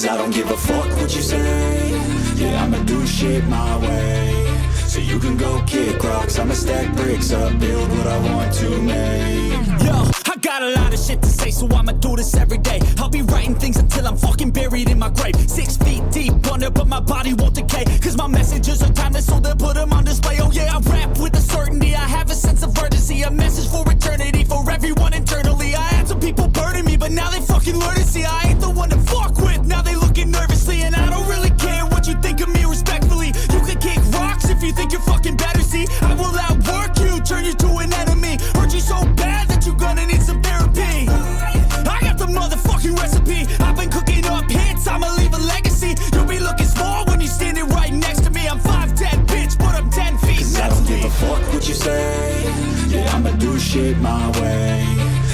Cause I don't give a fuck what you say. Yeah, I'ma do shit my way. So you can go kick rocks, I'ma stack bricks up, build what I want to make. Yo, I got a lot of shit to say, so I'ma do this every day. I'll be writing things until I'm fucking buried in my grave. 6 feet deep under, but my body won't decay. Cause my messages are timeless, so they'll put them on display. Oh yeah, I rap with a certainty, I have a sense of urgency. A message for eternity, for everyone internally. I had some people burning me, but now they fucking learn to see I ain't the one to fuck with, now they looking nervously. And I don't really care what you think of me respectfully. You can kick rocks if you think you're fucking better, see. I will outwork you, turn you to an enemy. Hurt you so bad that you're gonna need some therapy. I got the motherfucking recipe. I've been cooking up hits, I'ma leave a legacy. You'll be looking small when you're standing right next to me. I'm 5'10", bitch, but I'm 10 feet. Cause I don't give a fuck what you say. Yeah, I'ma do shit my way.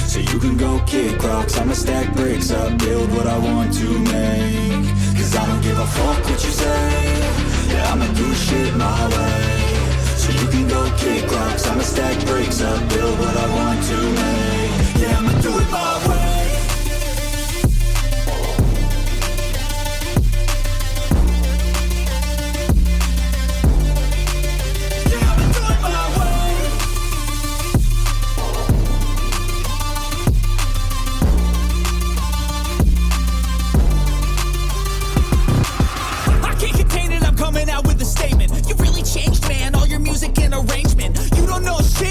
So you can go kick rocks, I'ma stack bricks up, build what I want to make. Cause I don't give a fuck what you say. Yeah, I'ma do shit my way. So you can go kick rocks, I'ma stack bricks up, build what I want to make. Yeah, I'ma do it my way.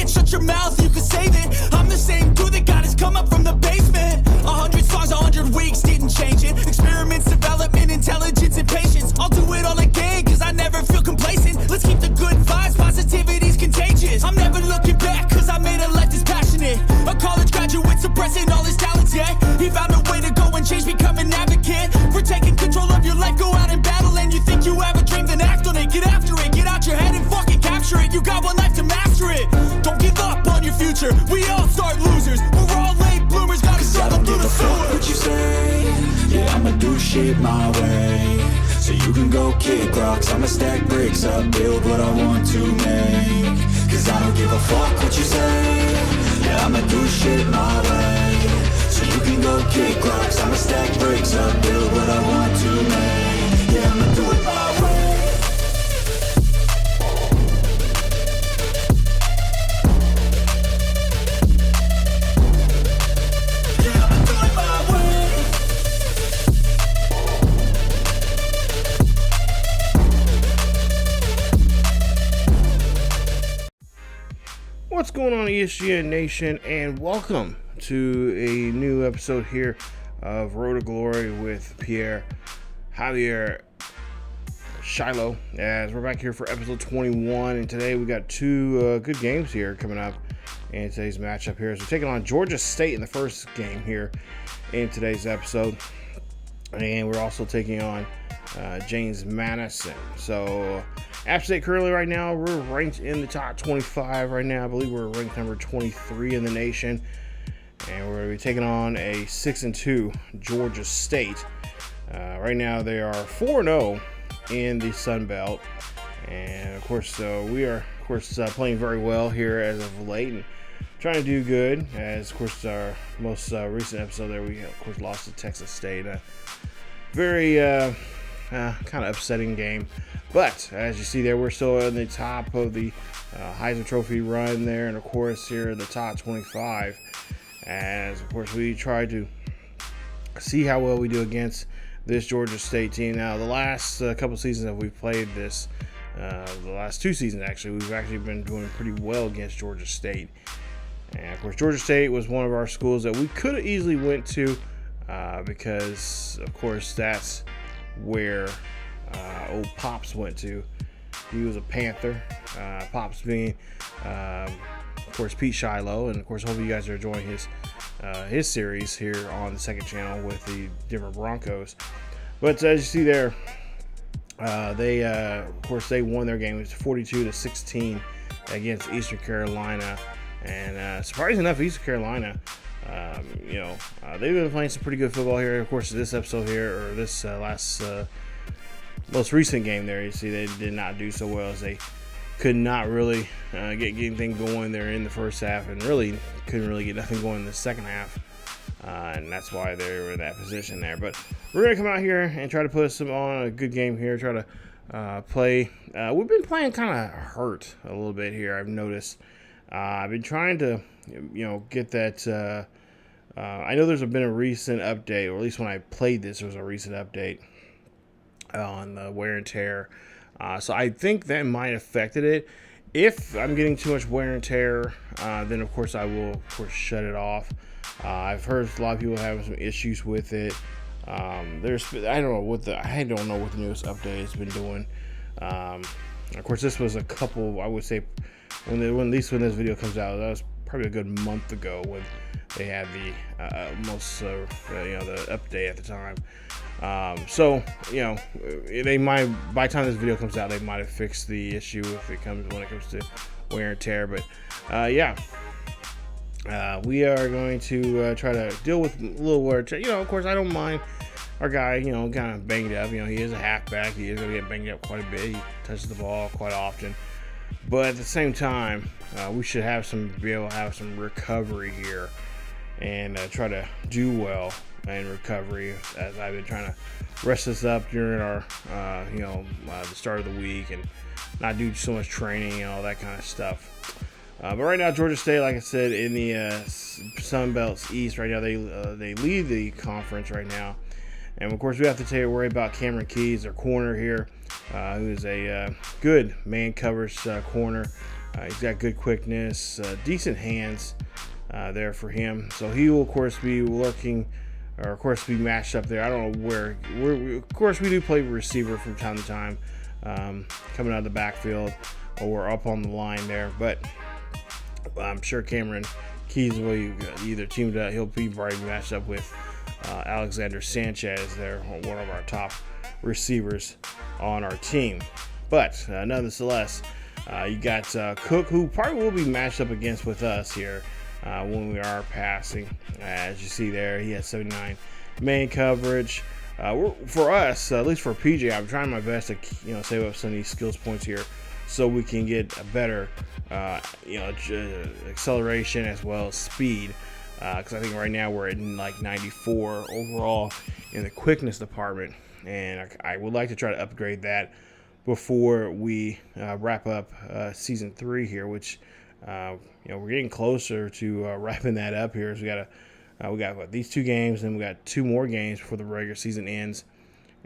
Shut your mouth, you can save it. I'm the same dude that got his come up from the basement. 100 songs, 100 weeks, didn't change it. Experiments, development, intelligence, and patience. I'll do it all again, cause I never feel complacent. Let's keep the good vibes, positivity's contagious. I'm never looking back, cause I made a life that's passionate. A college graduate suppressing all his talents, yeah. He found a way to go and change, become an advocate. For taking control of your life, go out and battle. And you think you have a dream, then act on it. Get after it, get out your head and fucking capture it. You got one life to master it. Don't give up on your future, we all start losers. We're all late bloomers, gotta struggle through the sewer. What you say? Yeah, I'ma do shit my way. So you can go kick rocks, I'ma stack bricks up, build what I want to make. Cause I don't give a fuck what you say. Yeah, I'ma do shit my way. So you can go kick rocks, I'ma stack bricks up, build what I want to make. Yeah, I'ma do it my way. What's going on, ESGN Nation, and welcome to a new episode here of Road to Glory with Pierre-Javier Shilo, as we're back here for episode 21, and today we got two good games here coming up in today's matchup here. So we're taking on Georgia State in the first game here in today's episode, and we're also taking on James Madison. So App State currently right now, we're ranked in the top 25 right now. I believe we're ranked number 23 in the nation. And we're going to be taking on a 6-2 Georgia State. Right now they are 4-0 in the Sun Belt. And of course, we are playing very well here as of late and trying to do good. As of course our most recent episode there, we of course lost to Texas State. Very kind of upsetting game. But as you see there, we're still in the top of the Heisman Trophy run there, and of course here in the top 25. As of course we try to see how well we do against this Georgia State team. Now the last couple seasons that we've played this, the last two seasons actually, we've actually been doing pretty well against Georgia State. And of course Georgia State was one of our schools that we could have easily went to because of course that's where old Pops went to. He was a Panther. Pops being, of course, Pete Shilo, and of course, hopefully you guys are enjoying his series here on the second channel with the Denver Broncos. But as you see there, they of course they won their game. It was 42-16 against Eastern Carolina, and surprisingly enough, Eastern Carolina, they've been playing some pretty good football here. Of course, this episode here, or this most recent game there, you see they did not do so well, as they could not really get anything going there in the first half, and really couldn't really get nothing going in the second half and that's why they were in that position there. But we're going to come out here and try to put some on a good game here, try to play. We've been playing kind of hurt a little bit here, I've noticed. I've been trying to, get that. I know there's been a recent update, or at least when I played this, there was a recent update on the wear and tear. So I think that might have affected it. If I'm getting too much wear and tear, then of course I will, of course, shut it off. I've heard a lot of people having some issues with it. I don't know what the newest update has been doing. Of course, this was a couple. I would say at least when this video comes out, that was probably a good month ago when they had the the update at the time. So they might, by the time this video comes out, they might have fixed the issue when it comes to wear and tear. But we are going to try to deal with a little wear and tear. Of course, I don't mind our guy, kind of banged up. He is a halfback. He is going to get banged up quite a bit. He touches the ball quite often. But at the same time, we should be able to have some recovery here and try to do well in recovery, as I've been trying to rest this up during our, the start of the week and not do so much training and all that kind of stuff. But right now, Georgia State, like I said, in the Sun Belt's East right now, they lead the conference right now. And, of course, we have to worry about Cameron Keys, their corner here, who is a good man covers corner. He's got good quickness, decent hands there for him. So he will, of course, be lurking, or, of course, be matched up there. I don't know where. Of course, we do play receiver from time to time, coming out of the backfield or up on the line there. But I'm sure Cameron Keys will either teamed up. He'll be probably matched up with Alexander Sanchez there, one of our top receivers on our team. But nonetheless, you got Cook, who probably will be matched up against with us here when we are passing. As you see there, he has 79 man coverage. For us, at least for PJ, I'm trying my best to save up some of these skills points here so we can get a better acceleration as well as speed. Because I think right now we're at like 94 overall in the quickness department, and I would like to try to upgrade that before we wrap up season 3 here, which we're getting closer to wrapping that up here. So we got these 2 games, and we got 2 more games before the regular season ends,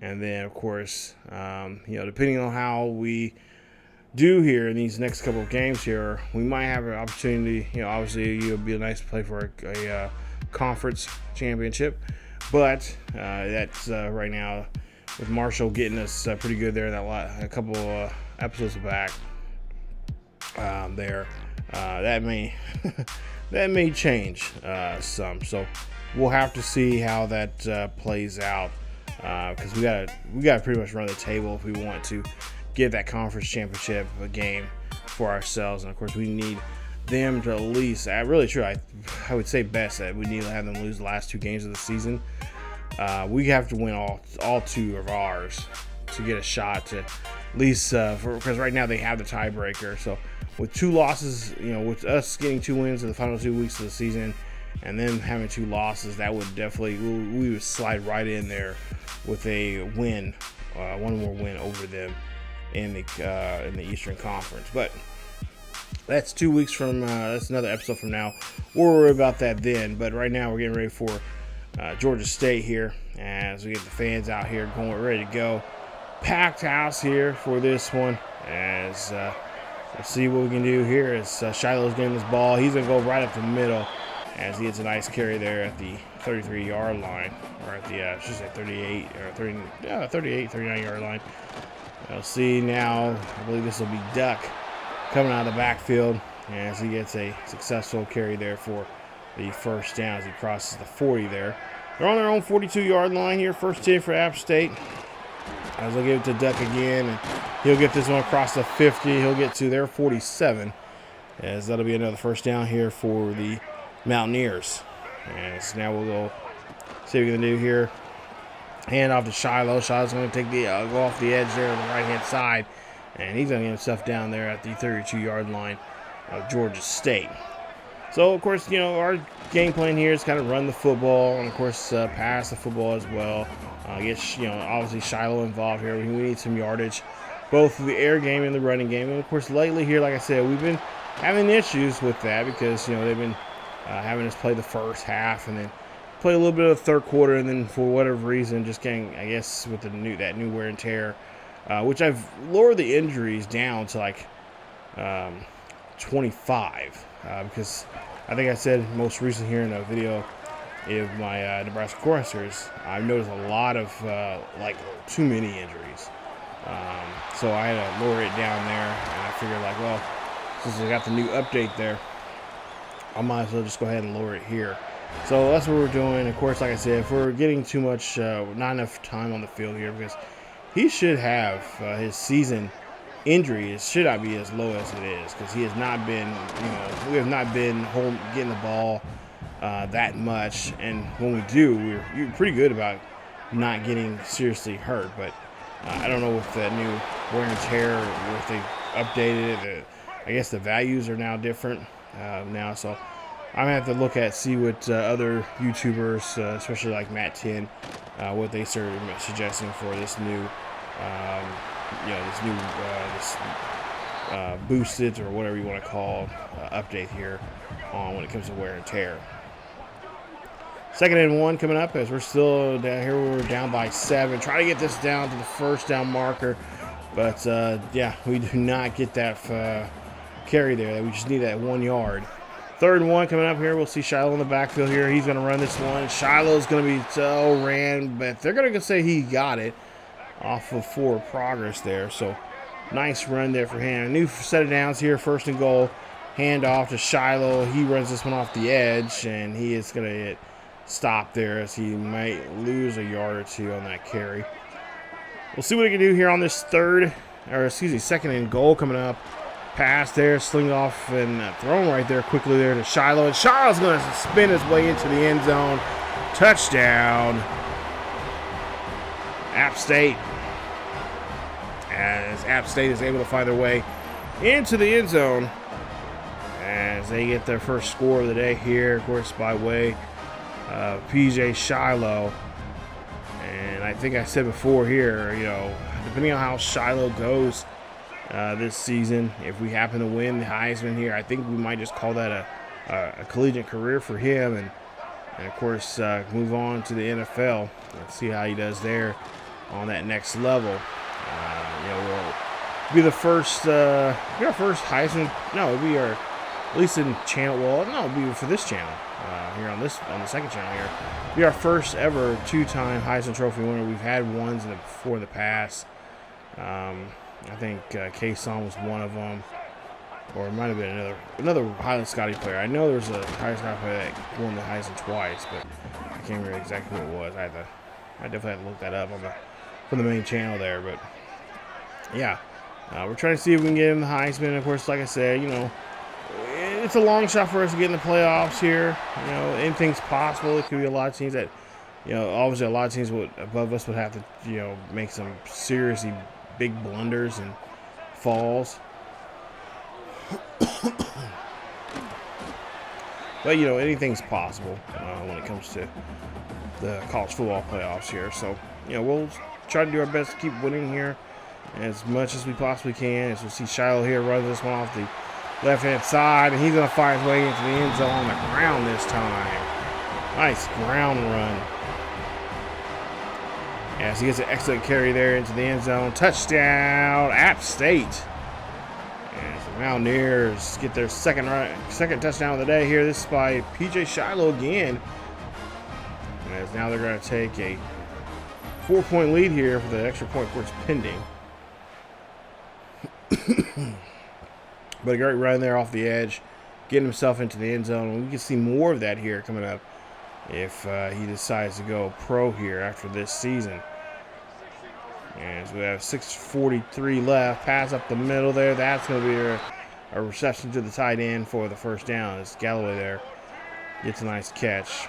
and then of course depending on how we do here in these next couple of games here, we might have an opportunity. Obviously it would be a nice play for a conference championship, but that's right now with Marshall getting us pretty good there a couple episodes back there. That may that may change some, so we'll have to see how that plays out, because we gotta pretty much run the table if we want to get that conference championship game for ourselves. And of course we need them to at least, I would say best that we need to have them lose the last 2 games of the season. We have to win all 2 of ours to get a shot to at least, because right now they have the tiebreaker. So with 2 losses, with us getting 2 wins in the final 2 weeks of the season and then having 2 losses, that would definitely, we would slide right in there with a win, one more win over them in the Eastern Conference. But that's 2 weeks from, that's another episode from now. We'll worry about that then. But right now we're getting ready for Georgia State here, as we get the fans out here ready to go. Packed house here for this one, as we'll see what we can do here as Shilo's getting this ball. He's going to go right up the middle as he gets a nice carry there at the 33-yard line, or at the, I should say 38, or 39-yard line. We'll see now, I believe this will be Duck coming out of the backfield as he gets a successful carry there for the first down as he crosses the 40 there. They're on their own 42-yard line here, first 10 for App State. As they'll give it to Duck again, and he'll get this one across the 50. He'll get to their 47, as that'll be another first down here for the Mountaineers. As now we'll go see what we can do here. Hand off to Shilo. Shilo's going to take the go off the edge there on the right-hand side, and he's going to get himself down there at the 32-yard line of Georgia State. So, of course, our game plan here is kind of run the football and, of course, pass the football as well. Get, obviously Shilo involved here. We need some yardage, both the air game and the running game. And, of course, lately here, like I said, we've been having issues with that because, they've been having us play the first half and then play a little bit of the third quarter, and then for whatever reason, just getting, I guess, with that new wear and tear, which I've lowered the injuries down to like 25 because I think I said most recently here in a video of my Nebraska Cornhuskers, I've noticed a lot of like too many injuries. So I had to lower it down there, and I figured like, well, since I got the new update there, I might as well just go ahead and lower it here. So that's what we're doing. Of course, like I said, if we're getting too much, not enough time on the field here, because he should have his season injury should not be as low as it is, because he has not been, we have not been getting the ball that much, and when we do, we're pretty good about not getting seriously hurt. But I don't know with the new wear and tear, if they updated it, I guess the values are now different now, so I'm gonna have to see what other YouTubers, especially like Matt 10, what they started suggesting for this new this boosted, or whatever you want to call update here on when it comes to wear and tear. 2nd and 1 coming up as we're still down here. We're down by 7. Try to get this down to the first down marker, but yeah, we do not get that carry there. We just need that 1 yard. 3rd and 1 coming up here. We'll see Shilo in the backfield here. He's going to run this one. Shiloh's going to be ran, but they're going to say he got it off of forward progress there. So nice run there for him. A new set of downs here. 1st and goal. Hand off to Shilo. He runs this one off the edge, and he is going to get stopped there as he might lose a yard or two on that carry. We'll see what he can do here on this 2nd and goal coming up. Pass there, sling off and thrown right there quickly there to Shilo. And Shilo's going to spin his way into the end zone. Touchdown, App State. As App State is able to find their way into the end zone as they get their first score of the day here, of course, by way of PJ Shilo. And I think I said before here, depending on how Shilo goes this season, if we happen to win the Heisman here, I think we might just call that a collegiate career for him, and of course move on to the NFL. Let's see how he does there on that next level. We'll be the first, be our first Heisman. No, it'll be our, at least in channel. Well, no, it'll be for this channel here on the 2nd channel here. It'll be our first ever 2-time Heisman Trophy winner. We've had ones before in the past. I think K-Son was one of them, or it might have been another Highland Scotty player. I know there was a Highland Scotty player that won the Heisman twice, but I can't remember exactly who it was. I definitely had to look that up from the main channel there. But yeah, we're trying to see if we can get him the Heisman. Of course, like I said, it's a long shot for us to get in the playoffs here. Anything's possible. It could be a lot of teams that, obviously a lot of teams above us would have to, make some seriously big blunders and falls. But anything's possible when it comes to the college football playoffs here. So we'll try to do our best to keep winning here as much as we possibly can. As we'll see Shilo here run this one off the left-hand side, and he's going to find his way into the end zone on the ground this time. Nice ground run. As he gets an excellent carry there into the end zone. Touchdown, App State. As the Mountaineers get their second touchdown of the day here. This is by PJ Shilo again. As now they're going to take a 4-point lead here for the extra point, of course, pending. But a great run there off the edge, getting himself into the end zone. We can see more of that here coming up if he decides to go pro here after this season. As we have 6:43 left, pass up the middle there. That's going to be a reception to the tight end for the first down. As Galloway there gets a nice catch.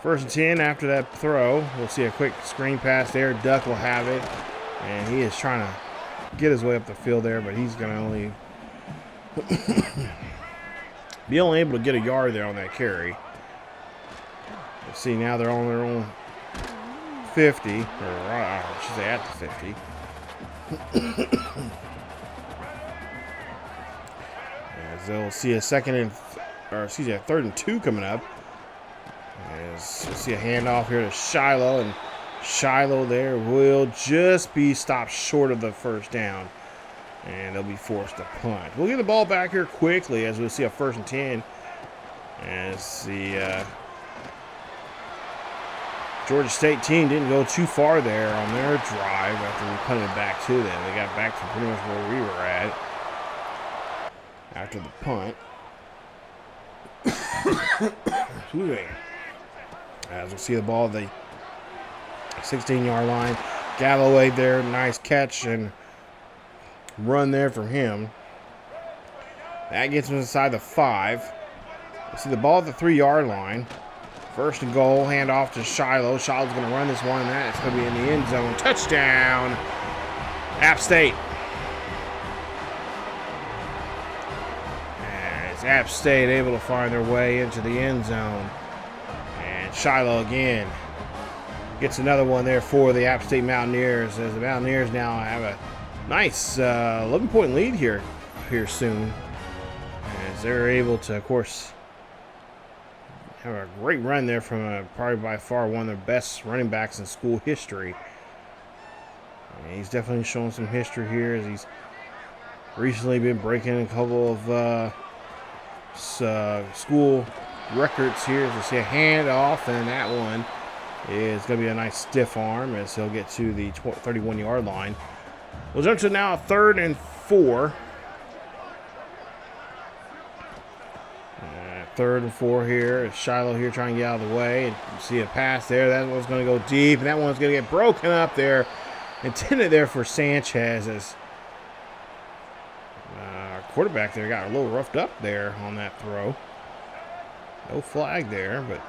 1st and 10 after that throw. We'll see a quick screen pass there. Duck will have it, and he is trying to get his way up the field there, but he's going to only Be only able to get a yard there on that carry. Let's see, now they're on their own 50, or I should say at the 50. As they'll see a third and 2 coming up. As we'll see a handoff here to Shilo, and Shilo there will just be stopped short of the first down, and they'll be forced to punt. We'll get the ball back here quickly as we'll see a 1st and 10 as the Georgia State team didn't go too far there on their drive after we punted back to them. They got back to pretty much where we were at after the punt. As we'll see the ball at the 16-yard line. Galloway there, nice catch and run there from him. That gets him inside the 5. We'll see the ball at the 3-yard line. 1st and goal, hand off to Shilo. Shilo's going to run this one, and that's going to be in the end zone. Touchdown, App State. As App State able to find their way into the end zone. And Shilo again gets another one there for the App State Mountaineers, as the Mountaineers now have a nice 11-point lead here soon. As they're able to, of course, have a great run there from probably by far one of their best running backs in school history. And he's definitely showing some history here as he's recently been breaking a couple of school records here. As you see a handoff, and that one is going to be a nice stiff arm as he'll get to the 31-yard line. We'll jump to now a 3rd and 4. 3rd and 4 here. Shilo here trying to get out of the way. And you see a pass there. That one's going to go deep, and that one's going to get broken up there. Intended there for Sanchez as our quarterback there got a little roughed up there on that throw. No flag there, but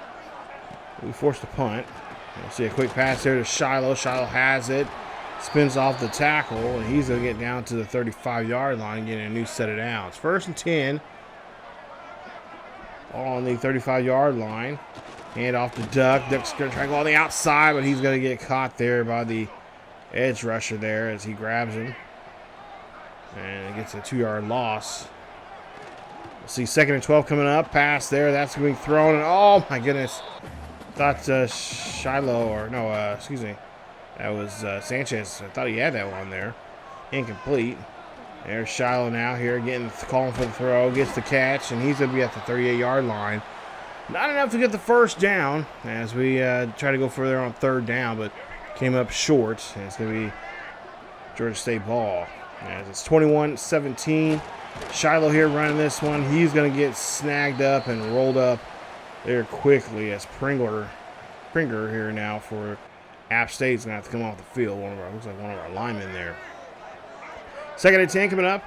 we forced a punt. You'll see a quick pass there to Shilo. Shilo has it. Spins off the tackle, and he's going to get down to the 35-yard line and get a new set of downs. 1st and 10. On the 35-yard line. Hand off to Duck. Duck's going to try to go on the outside, but he's going to get caught there by the edge rusher there as he grabs him. And gets a 2-yard loss. We'll see 2nd and 12 coming up. Pass there. That's going to be thrown. And oh, my goodness. Thought Shilo, or no, excuse me. That was Sanchez. I thought he had that one there. Incomplete. There's Shilo now here calling for the throw, gets the catch, and he's going to be at the 38-yard line. Not enough to get the 1st down as we try to go further on 3rd down, but came up short. And it's going to be Georgia State ball. As it's 21-17. Shilo here running this one. He's going to get snagged up and rolled up there quickly as Pringer here now for App State's going to have to come off the field. Looks like one of our linemen there. 2nd and 10 coming up.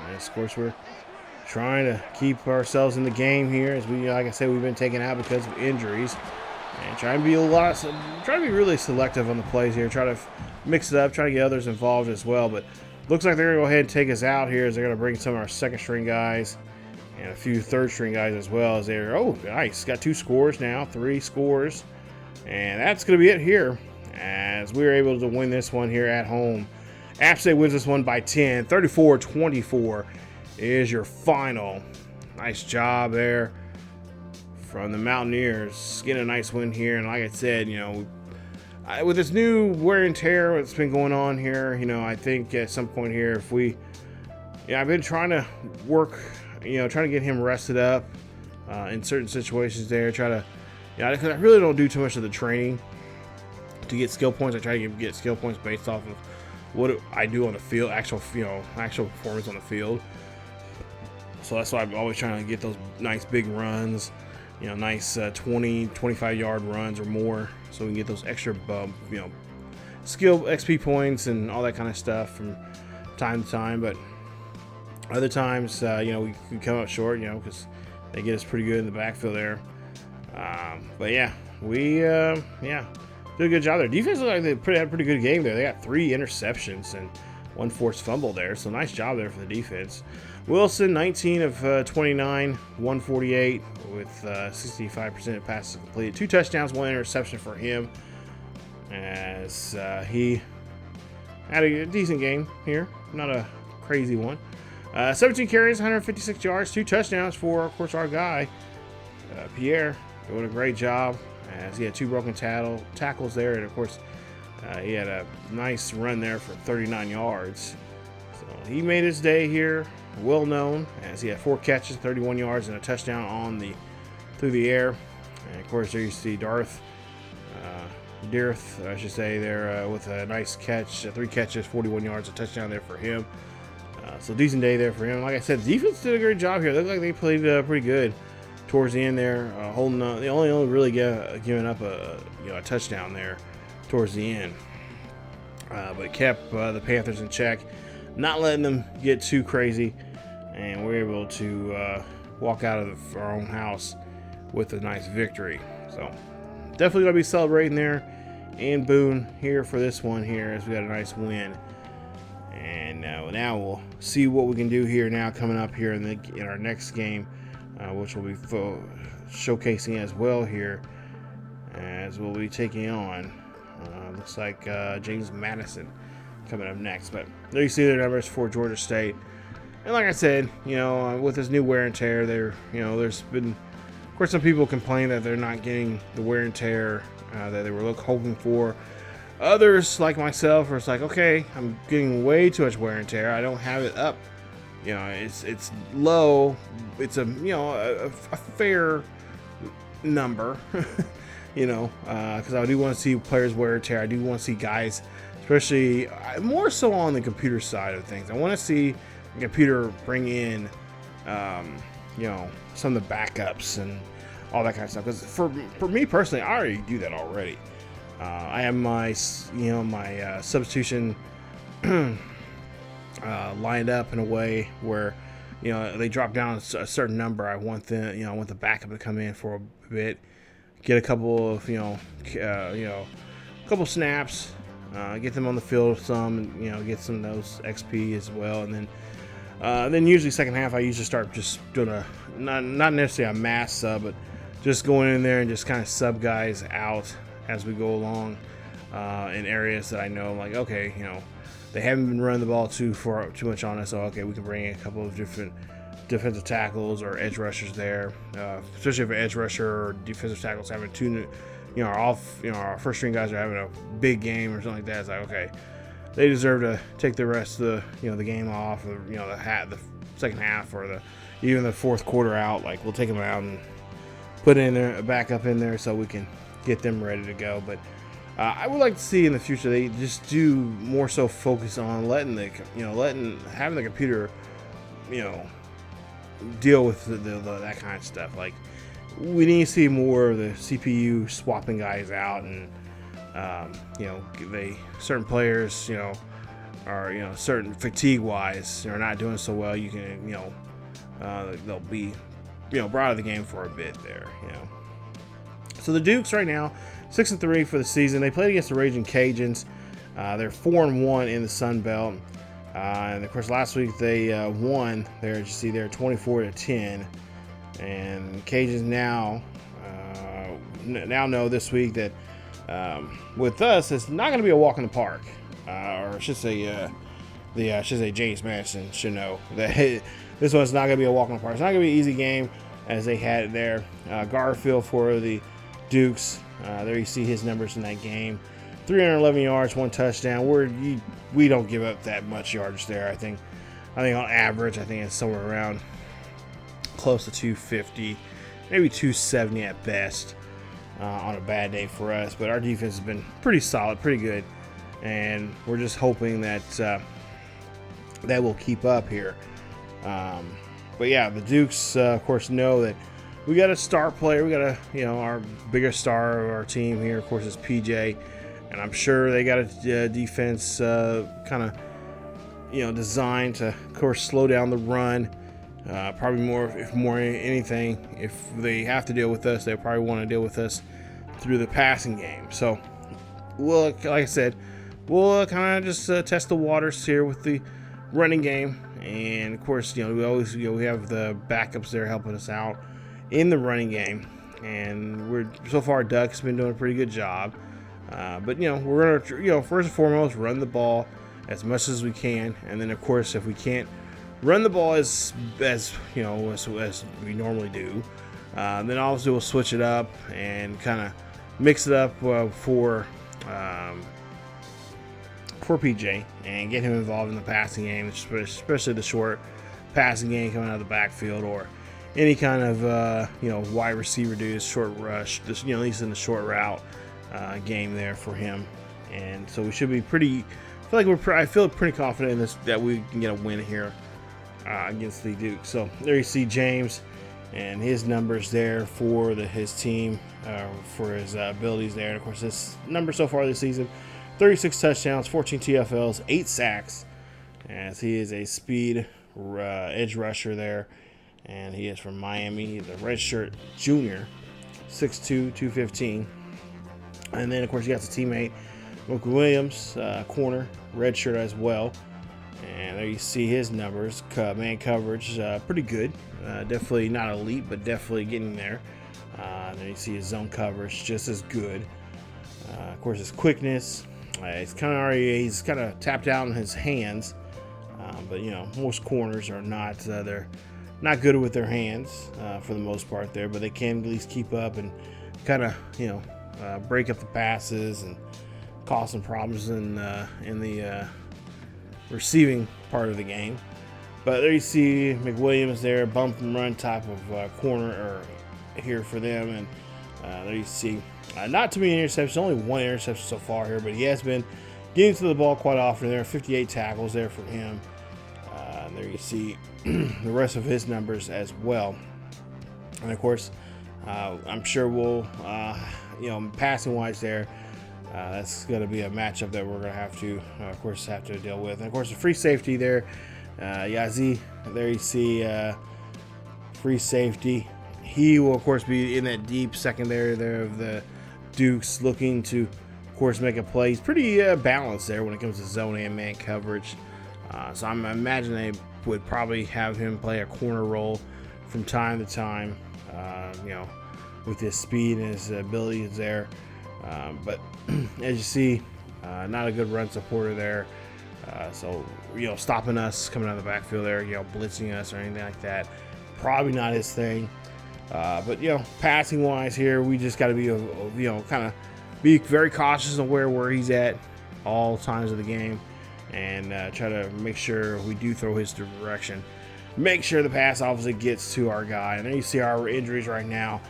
And of course, we're trying to keep ourselves in the game here as we, like I said, we've been taken out because of injuries. And trying to be really selective on the plays here. Try to mix it up, try to get others involved as well. But looks like they're going to go ahead and take us out here as they're going to bring some of our 2nd-string guys and a few 3rd-string guys as well as they're, oh, nice. Got 2 scores now, 3 scores. And that's going to be it here as we were able to win this one here at home. App State wins this one by 10. 34-24 is your final. Nice job there from the Mountaineers. Getting a nice win here. And like I said, you know, with this new wear and tear that's been going on here, you know, I think at some point here, if we, I've been trying to work, trying to get him rested up in certain situations there. Because I really don't do too much of the training to get skill points. I try to get skill points based off of what I do on the field, actual performance on the field. So that's why I'm always trying to get those nice big runs, nice 20, 25-yard runs or more, so we can get those extra, skill XP points and all that kind of stuff from time to time. But other times, we can come up short, because they get us pretty good in the backfield there. But yeah, we did a good job there. Defense looked like they had a pretty good game there. They got 3 interceptions and 1 forced fumble there. So nice job there for the defense. Wilson, 19 of 29, 148 with 65% passes completed. 2 touchdowns, 1 interception for him, as he had a decent game here. Not a crazy one. 17 carries, 156 yards, 2 touchdowns for, of course, our guy, Pierre, doing a great job, as he had 2 broken tackles there, and, of course, he had a nice run there for 39 yards. So he made his day here, well known, as he had 4 catches, 31 yards, and a touchdown through the air. And, of course, there you see Darth, I should say, there with a nice catch, 3 catches, 41 yards, a touchdown there for him. So decent day there for him. Like I said, the defense did a great job here. They looked like they played pretty good towards the end there, holding on. They only really giving up a touchdown there towards the end, but kept the Panthers in check, not letting them get too crazy, and we're able to walk out of our own house with a nice victory. So definitely gonna be celebrating there in Boone here for this one here, as we got a nice win. And now we'll see what we can do here now coming up here in our next game, which we'll be showcasing as well here, as we'll be taking on looks like James Madison coming up next. But there you see their numbers for Georgia State. And like I said, with this new wear and tear, there's been, of course, some people complain that they're not getting the wear and tear that they were hoping for. Others, like myself, are like, okay, I'm getting way too much wear and tear. I don't have it up. It's low. It's a fair number, because I do want to see players wear and tear. I do want to see guys, especially more so on the computer side of things. I want to see the computer bring in, some of the backups and all that kind of stuff. Because for me personally, I already do that already. I have my substitution lined up in a way where, they drop down a certain number. I want the backup to come in for a bit, get a couple of couple snaps, get them on the field some, and get some of those XP as well, and then usually second half I usually start just doing not necessarily a mass sub, but just going in there and just kind of sub guys out as we go along in areas that I know, like, okay, they haven't been running the ball too much on us, so okay, we can bring in a couple of different defensive tackles or edge rushers there, especially if an edge rusher or defensive tackles having our first string guys are having a big game or something like that. It's like, okay, they deserve to take the rest of the game off, or the second half, or even the fourth quarter out. Like, we'll take them out and put in there, back up in there, so we can get them ready to go. But I would like to see in the future they just do more so focus on having the computer, deal with that kind of stuff. Like, we need to see more of the CPU swapping guys out, and certain players, are certain fatigue wise are not doing so well. You can they'll be brought out of the game for a bit there. So the Dukes right now 6-3 for the season. They played against the Ragin Cajuns. They're 4-1 in the Sun Belt. And of course, last week they won. There, as you see there, 24-10. And Cajuns now know this week that with us, it's not going to be a walk in the park. Or I should say, James Madison should know that this one's not going to be a walk in the park. It's not going to be an easy game, as they had it there. Garfield for the Dukes. There you see his numbers in that game. 311 yards, 1 touchdown. We don't give up that much yardage there. I think on average, it's somewhere around close to 250, maybe 270 at best on a bad day for us. But our defense has been pretty solid, pretty good, and we're just hoping that that will keep up here. But yeah, the Dukes, of course, know that we got a star player. We got our biggest star of our team here, of course, is PJ. And I'm sure they got a defense kind of, designed to, of course, slow down the run. Probably anything, if they have to deal with us, they probably want to deal with us through the passing game. So, like I said, we'll kind of just test the waters here with the running game and of course, we always, we have the backups there helping us out in the running game, and so far Duck's been doing a pretty good job. But we're gonna, first and foremost, run the ball as much as we can, and then of course, if we can't run the ball as we normally do, then obviously we'll switch it up and kind of mix it up for PJ and get him involved in the passing game, especially the short passing game coming out of the backfield, or any kind of wide receiver dude, short rush, at least in the short route game there for him. And so we should be pretty. I feel pretty confident in this, that we can get a win here against the Duke. So there you see James and his numbers there for his team, for his abilities there. And of course, his numbers so far this season: 36 touchdowns, 14 TFLs, 8 sacks, as he is a speed edge rusher there. And he is from Miami. He's a redshirt junior, 6'2", 215. And then, of course, he got his teammate, Williams, corner, redshirt as well. And there you see his numbers. Man coverage, pretty good. Definitely not elite, but definitely getting there. There you see his zone coverage, just as good. Of course, his quickness. He's kind of tapped out in his hands. But, most corners are not, they're not good with their hands for the most part there, but they can at least keep up and kind of, break up the passes and cause some problems in the receiving part of the game. But there you see McWilliams there, bump and run type of corner here for them. And there you see not too many interceptions, only one interception so far here, but he has been getting to the ball quite often. There are 58 tackles there for him. There you see the rest of his numbers as well. And of course, I'm sure we'll, passing wise there, that's going to be a matchup that we're going to have to deal with. And of course, the free safety there, Yazi, there you see free safety. He will, of course, be in that deep secondary there of the Dukes, looking to, of course, make a play. He's pretty balanced there when it comes to zone and man coverage. So I'm imagining they would probably have him play a corner role from time to time, with his speed and his abilities there. But as you see, not a good run supporter there. So, stopping us coming out of the backfield there, blitzing us or anything like that, probably not his thing. But, passing wise here, we just got to be, kind of be very cautious of where he's at all times of the game, and try to make sure we do throw his direction. Make sure the pass obviously gets to our guy. And there you see our injuries right now.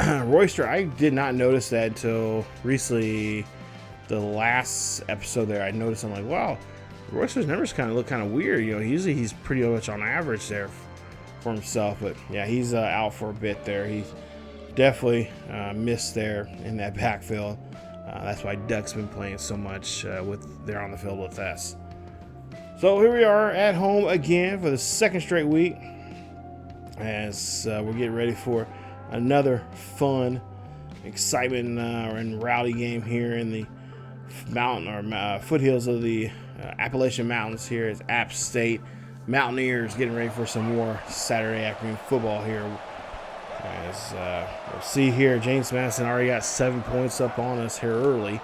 Royster, I did not notice that until recently, the last episode there. I noticed, I'm like, wow, Royster's numbers look kind of weird. Usually he's pretty much on average there for himself. But yeah, he's out for a bit there. He definitely missed there in that backfield. That's why Duck's been playing so much there on the field with us. So here we are at home again for the second straight week, as we're getting ready for another fun, excitement and rowdy game here in the foothills of the Appalachian Mountains. Here is App State Mountaineers getting ready for some more Saturday afternoon football here. As we'll see here, James Madison already got 7 points up on us here early.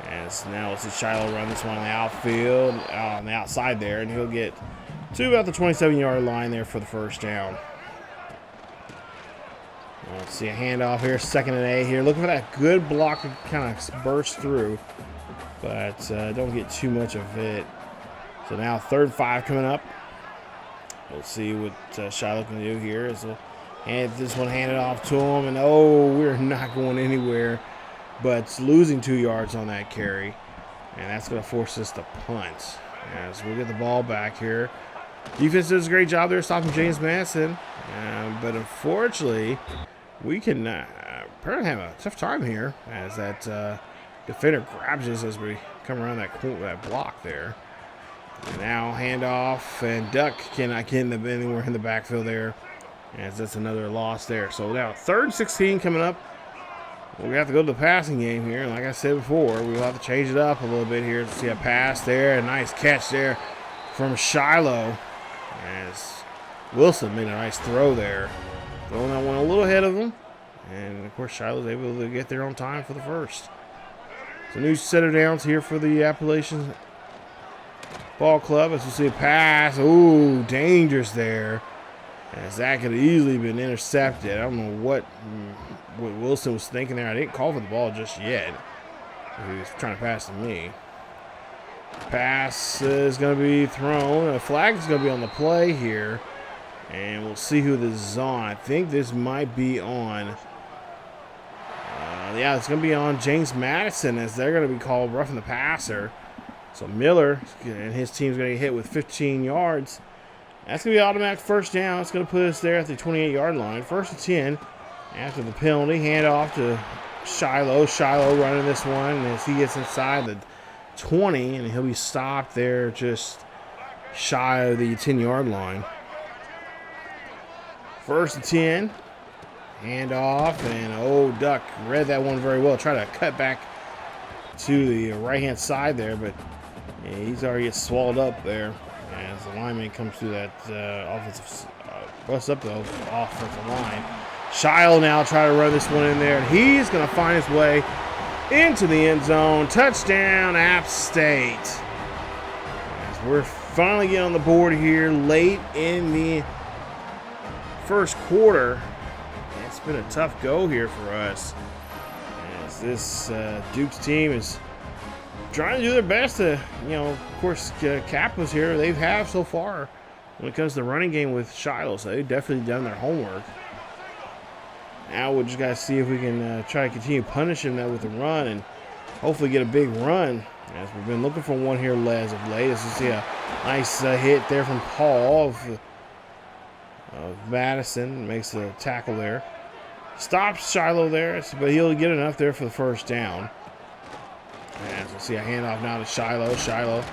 As now let's see Shilo run this one on the outfield, on the outside there, and he'll get to about the 27-yard line there for the first down. Let's see a handoff here, 2nd and 8 here. Looking for that good block to kind of burst through, but don't get too much of it. So now 3rd and 5 coming up. We'll see what Shilo can do here. And this one handed off to him, and we're not going anywhere, but losing 2 yards on that carry, and that's going to force us to punt. As we get the ball back here, defense does a great job there stopping James Madison, but unfortunately, we can apparently have a tough time here as that defender grabs us as we come around that block there. And now handoff, and Duck cannot get anywhere in the backfield there, as that's another loss there. So now 3rd and 16 coming up. We have to go to the passing game here. And like I said before, we'll have to change it up a little bit here to see a pass there. A nice catch there from Shilo. as Wilson made a nice throw there. Throwing that one a little ahead of him. And, of course, Shiloh's able to get there on time for the first. So new set of downs here for the Appalachian Ball Club. As we see a pass. Ooh, dangerous there. As that could have easily been intercepted. I don't know what Wilson was thinking there. I didn't call for the ball just yet. He was trying to pass to me. Pass is going to be thrown. A flag is going to be on the play here. And we'll see who this is on. I think this might be on. Yeah, it's going to be on James Madison, as they're going to be called roughing the passer. So Miller and his team's going to get hit with 15 yards. That's going to be automatic first down. It's going to put us there at the 28-yard line. 1st and 10 after the penalty. Hand off to Shilo. Shilo running this one as he gets inside the 20, and he'll be stopped there just shy of the 10-yard line. 1st and 10. Hand off, and Duck read that one very well. Try to cut back to the right-hand side there, but he's already get swallowed up there as the lineman comes through that offensive busts up the offensive line. Shilo now try to run this one in there, and he's going to find his way into the end zone. Touchdown, App State. As we're finally getting on the board here late in the first quarter. It's been a tough go here for us, as this Duke's team is trying to do their best to, of course, cap us here. They have so far when it comes to the running game with Shilo, so they've definitely done their homework. Now we'll just got to see if we can try to continue punishing that with the run and hopefully get a big run, as we've been looking for one here as of late. As you see a nice hit there from Paul of Madison, makes a tackle there. Stops Shilo there, but he'll get enough there for the first down. And we'll see a handoff now to Shilo. Shilo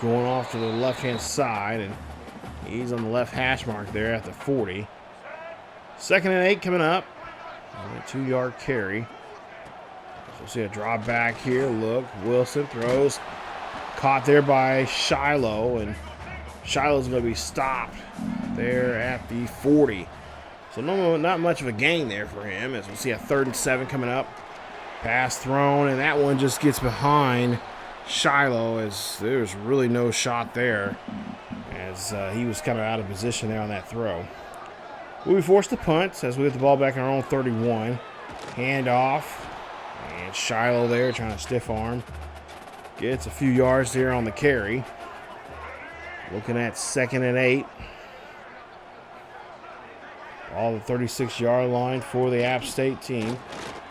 going off to the left-hand side, and he's on the left hash mark there at the 40. 2nd and 8 coming up. A 2-yard carry. So we'll see a drop back here. Look, Wilson throws. Caught there by Shilo, and Shiloh's going to be stopped there at the 40. So not much of a gain there for him, as we'll see a 3rd and 7 coming up. Pass thrown, and that one just gets behind Shilo, as there's really no shot there, as he was kind of out of position there on that throw. We'll be forced to punt as we get the ball back in our own 31. Hand off, and Shilo there trying to stiff arm. Gets a few yards there on the carry. Looking at 2nd and 8. All the 36-yard line for the App State team.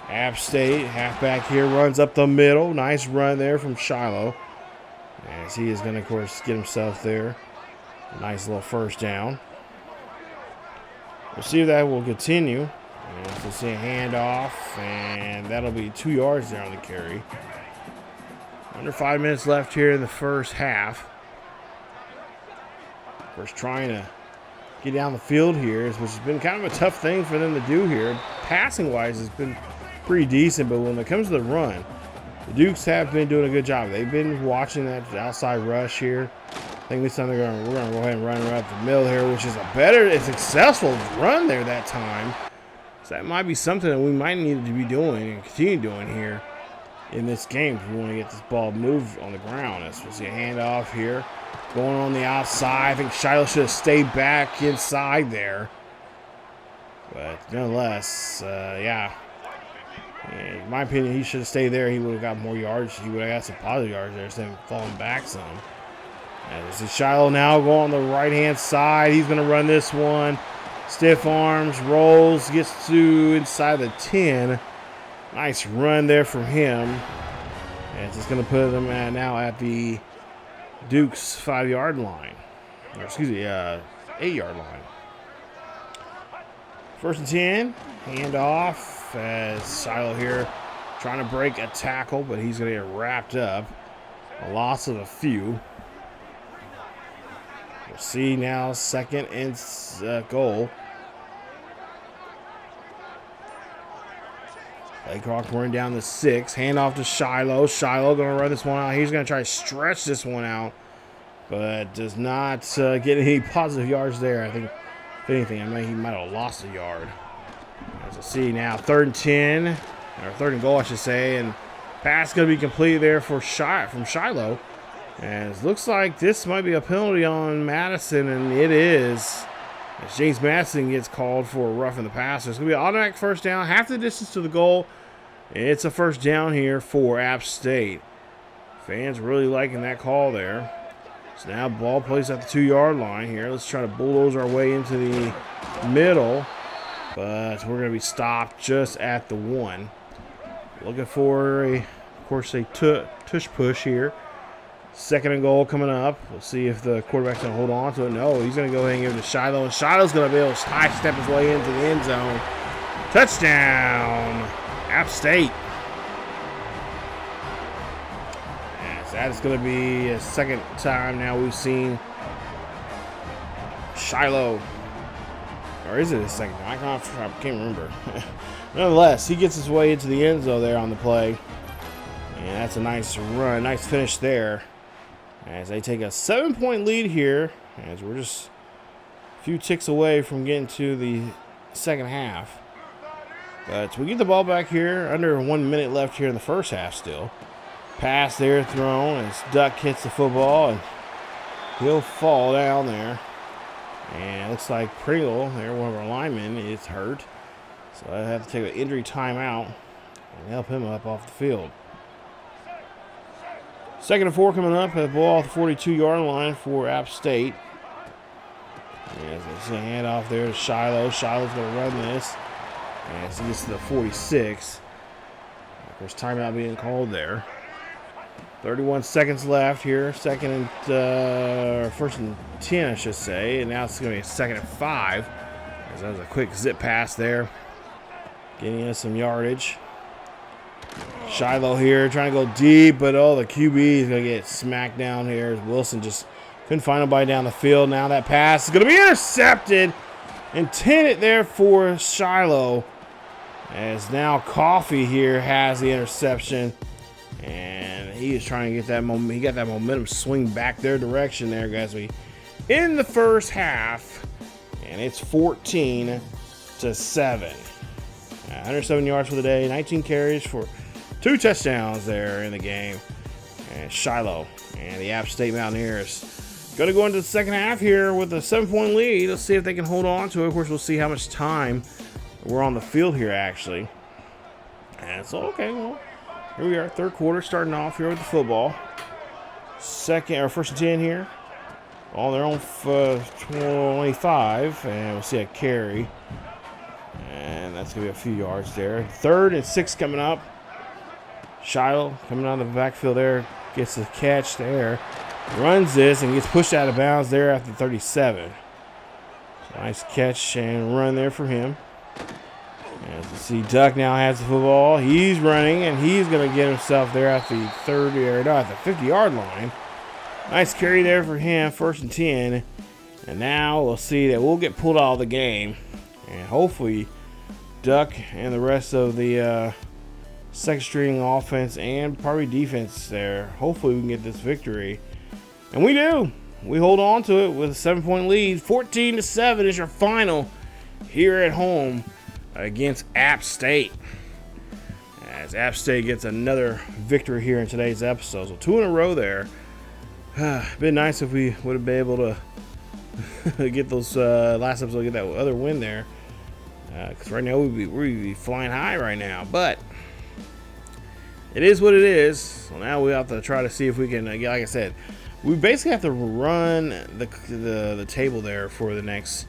App State, halfback here, runs up the middle. Nice run there from Shilo, as he is going to, of course, get himself there. Nice little first down. We'll see if that will continue. And we'll see a handoff, and that'll be 2 yards there on the carry. Under 5 minutes left here in the first half. Of course, trying to get down the field here, which has been kind of a tough thing for them to do here. Passing-wise, it's been pretty decent, but when it comes to the run, the Dukes have been doing a good job. They've been watching that outside rush here. I think this time we're going to go ahead and run up the middle here, which is a successful run there that time. So that might be something that we might need to be doing and continue doing here in this game if we want to get this ball moved on the ground. As we'll see a handoff here. Going on the outside. I think Shilo should have stayed back inside there. But nonetheless, yeah. In my opinion, he should have stayed there. He would have got more yards. He would have got some positive yards there instead of falling back some. And this is Shilo now going on the right-hand side. He's going to run this one. Stiff arms, rolls, gets to inside the 10. Nice run there from him. And it's just going to put him now at the Duke's 5-yard line. Or excuse me, 8-yard line. 1st and 10. Hand off as Shilo here trying to break a tackle, but he's going to get wrapped up. A loss of a few. We'll see now 2nd and goal. Laycock running down the 6. Hand off to Shilo. Shilo going to run this one out. He's going to try to stretch this one out. but does not get any positive yards there. I think, if anything, he might have lost a yard. As we'll see now, 3rd and 10, or 3rd and goal, I should say, and pass going to be completed there from Shilo. And it looks like this might be a penalty on Madison, and it is. As James Madison gets called for a roughing the passer. It's going to be an automatic first down, half the distance to the goal. It's a first down here for App State. Fans really liking that call there. So now ball plays at the 2-yard line here. Let's try to bulldoze our way into the middle. But we're going to be stopped just at the 1. Looking for, of course, a tush push here. 2nd and goal coming up. We'll see if the quarterback's going to hold on to it. No, he's going to go ahead and give it to Shilo. And Shilo's going to be able to high step his way into the end zone. Touchdown, App State. Yes, that is going to be a second time now we've seen Shilo. Or is it his second time? I can't remember. Nonetheless, he gets his way into the end zone there on the play. And that's a nice run, nice finish there. As they take a 7-point lead here, as we're just a few ticks away from getting to the second half. But we get the ball back here, under 1 minute left here in the first half still. Pass there thrown as Duck hits the football, and he'll fall down there. And it looks like Pringle, there, one of our linemen, is hurt. So I have to take an injury timeout and help him up off the field. 2nd and 4 coming up. The ball off the 42-yard line for App State. There's a handoff there to Shilo. Shilo's going to run this as he gets to the 46. Of course, timeout being called there. 31 seconds left here. 1st and 10, I should say. And now it's going to be 2nd and 5. As that was a quick zip pass there, getting us some yardage. Shilo here trying to go deep, but the QB is going to get smacked down here. Wilson just couldn't find nobody down the field. Now that pass is going to be intercepted. Intended there for Shilo. As now Coffee here has the interception. And he is trying to get that moment. He got that momentum swing back their direction there, guys. We in the first half, and it's 14-7. 107 yards for the day, 19 carries for 2 touchdowns there in the game. And Shilo and the App State Mountaineers going to go into the second half here with a 7-point lead. Let's see if they can hold on to it. Of course, we'll see how much time we're on the field here, actually. And so, okay, well, here we are, 3rd quarter, starting off here with the football. 1st and 10 here. On their own 25, and we'll see a carry. And that's going to be a few yards there. 3rd and 6 coming up. Shilo coming out of the backfield there. Gets the catch there. Runs this and gets pushed out of bounds there after 37. So nice catch and run there for him. As you see, Duck now has the football. He's running, and he's going to get himself there at the 50-yard line. Nice carry there for him, 1st and 10. And now we'll see that we'll get pulled out of the game. And hopefully Duck and the rest of the second string offense and probably defense there, hopefully we can get this victory. And we do. We hold on to it with a 7-point lead. 14-7 is your final here at home against App State. As App State gets another victory here in today's episode. So 2 in a row there. Been nice if we would have been able to get those last episode, get that other win there. Because right now we'd be flying high right now. But it is what it is. So now we have to try to see if we can, like I said, we basically have to run the table there for the next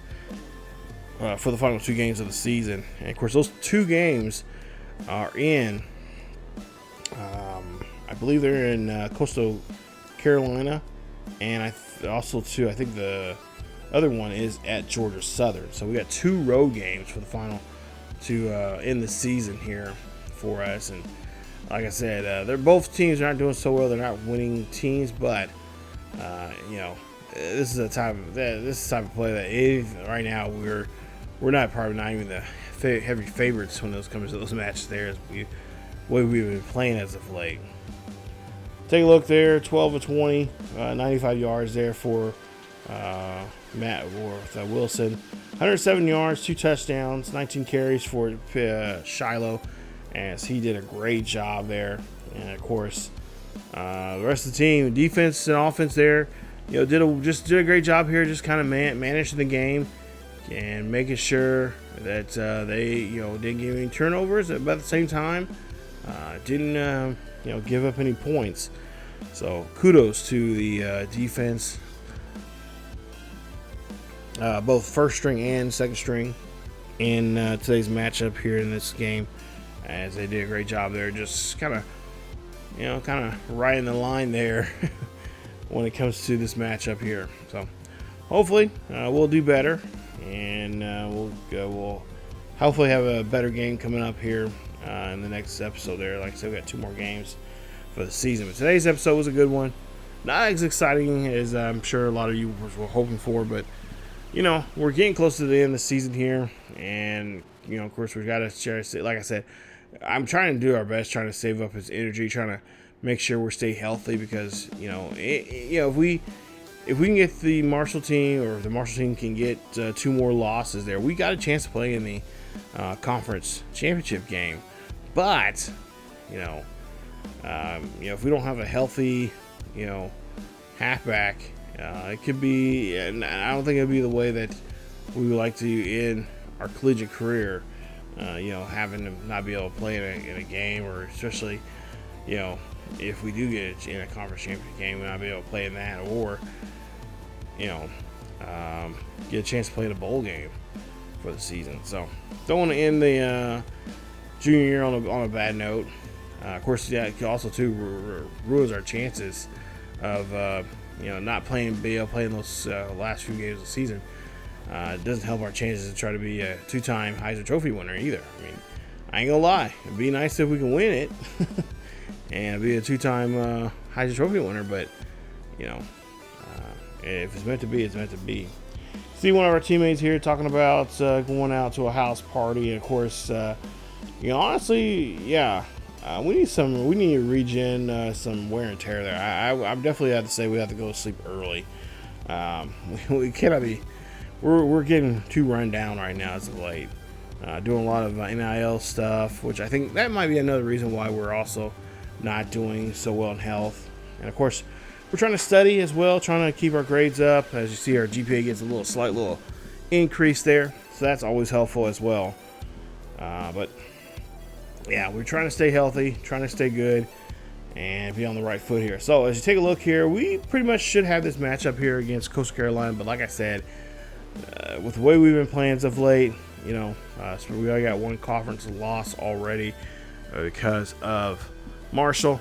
for the final 2 games of the season. And of course, those 2 games are in. I believe they're in Coastal Carolina, and I think the other one is at Georgia Southern. So we got 2 road games for the final 2 in the season here for us. And like I said, they're both teams are not doing so well. They're not winning teams, but this is a type of play that right now we're probably not even the heavy favorites when those comes to those matches there, as way we've been playing as of late. take a look there, 12 of 20, 95 yards there for Matt Wilson. 107 yards, 2 touchdowns, 19 carries for Shilo, as he did a great job there. And of course, the rest of the team, defense and offense there, did a great job here, just kind of managing the game and making sure that they didn't give any turnovers, but at the same time didn't give up any points. So kudos to the defense, both first string and second string in today's matchup here in this game, as they did a great job there, just kind of riding the line there when it comes to this matchup here. So hopefully we'll do better, and we'll hopefully have a better game coming up here in the next episode there. Like I said, we got 2 more games for the season, but today's episode was a good one. Not as exciting as I'm sure a lot of you were hoping for, but we're getting close to the end of the season here, and of course we've got to share. Like I said, I'm trying to do our best, trying to save up his energy, trying to make sure we stay healthy, because if we can get the Marshall team, or if the Marshall team can get 2 more losses there, we got a chance to play in the conference championship game. But if we don't have a healthy halfback, it could be, and I don't think it'll be the way that we would like to end our collegiate career. Having to not be able to play in a game, or especially, if we do get in a conference championship game, we not be able to play in that, or, get a chance to play in a bowl game for the season. So don't want to end the junior year on a bad note. Of course, it also too ruins our chances of not playing those last few games of the season. It doesn't help our chances to try to be a 2-time Heisman Trophy winner either. I mean, I ain't gonna lie, it'd be nice if we can win it and be a 2-time Heisman Trophy winner, but if it's meant to be, it's meant to be. See one of our teammates here talking about going out to a house party, and of course, honestly, yeah. We need to regen some wear and tear there. I definitely have to say we have to go to sleep early. We cannot be. We're getting too run down right now as of late. Doing a lot of NIL stuff, which I think that might be another reason why we're also not doing so well in health. And of course, we're trying to study as well, trying to keep our grades up. As you see, our GPA gets a slight little increase there, so that's always helpful as well. But yeah, we're trying to stay healthy, trying to stay good, and be on the right foot here. So as you take a look here, we pretty much should have this matchup here against Coastal Carolina. But like I said, with the way we've been playing as of late, so we already got 1 conference loss already because of Marshall.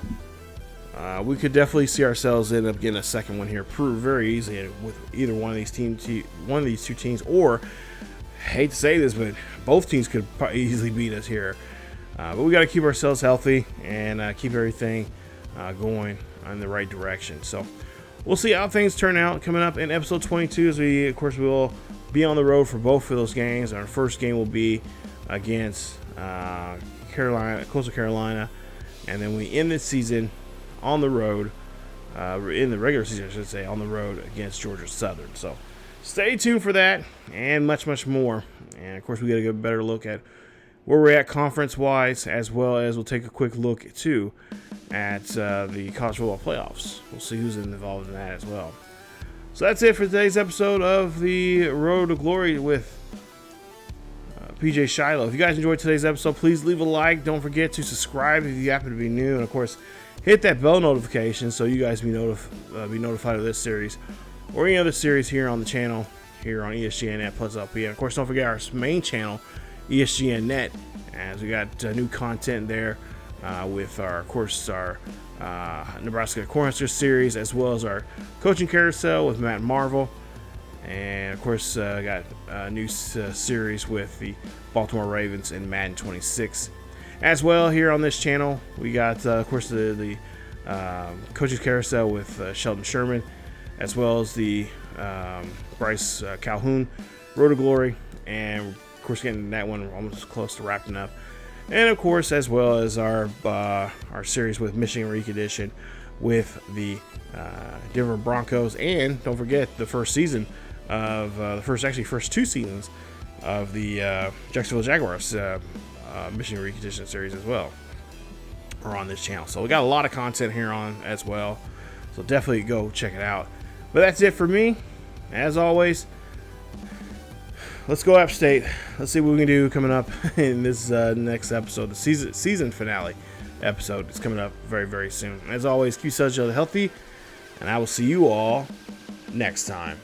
We could definitely see ourselves end up getting a second one here very easily with either one of these 2 teams, or I hate to say this, but both teams could easily beat us here. But we got to keep ourselves healthy and keep everything going in the right direction. So we'll see how things turn out coming up in episode 22, as we will be on the road for both of those games. Our first game will be against Coastal Carolina, and then we end this season on the road, in the regular season, I should say, on the road against Georgia Southern. So stay tuned for that and much, much more. And of course, we got to get a better look at where we're at conference-wise, as well as we'll take a quick look, too, at the college football playoffs. We'll see who's involved in that as well. So that's it for today's episode of the Road to Glory with PJ Shilo. If you guys enjoyed today's episode, please leave a like. Don't forget to subscribe if you happen to be new. And, of course, hit that bell notification so you guys be notified of this series or any other series here on the channel, here on ESGNet plus LP. And, of course, don't forget our main channel, ESGNet, as we got new content there with our Nebraska Cornhuskers series, as well as our coaching carousel with Matt Marvel, and of course got a new series with the Baltimore Ravens in Madden 26 as well. Here on this channel we got of course the coaches carousel with Sheldon Sherman, as well as the Bryce Calhoun Road to Glory, and of course getting that one almost close to wrapping up. And of course, as well as our series with Michigan Week Edition with the Denver Broncos, and don't forget the first season of first 2 seasons of the Jacksonville Jaguars Michigan Recondition Series as well are on this channel. So we got a lot of content here on as well. So definitely go check it out. But that's it for me. As always, let's go upstate. Let's see what we can do coming up in this next episode. The season finale episode is coming up very, very soon. As always, keep each other healthy, and I will see you all next time.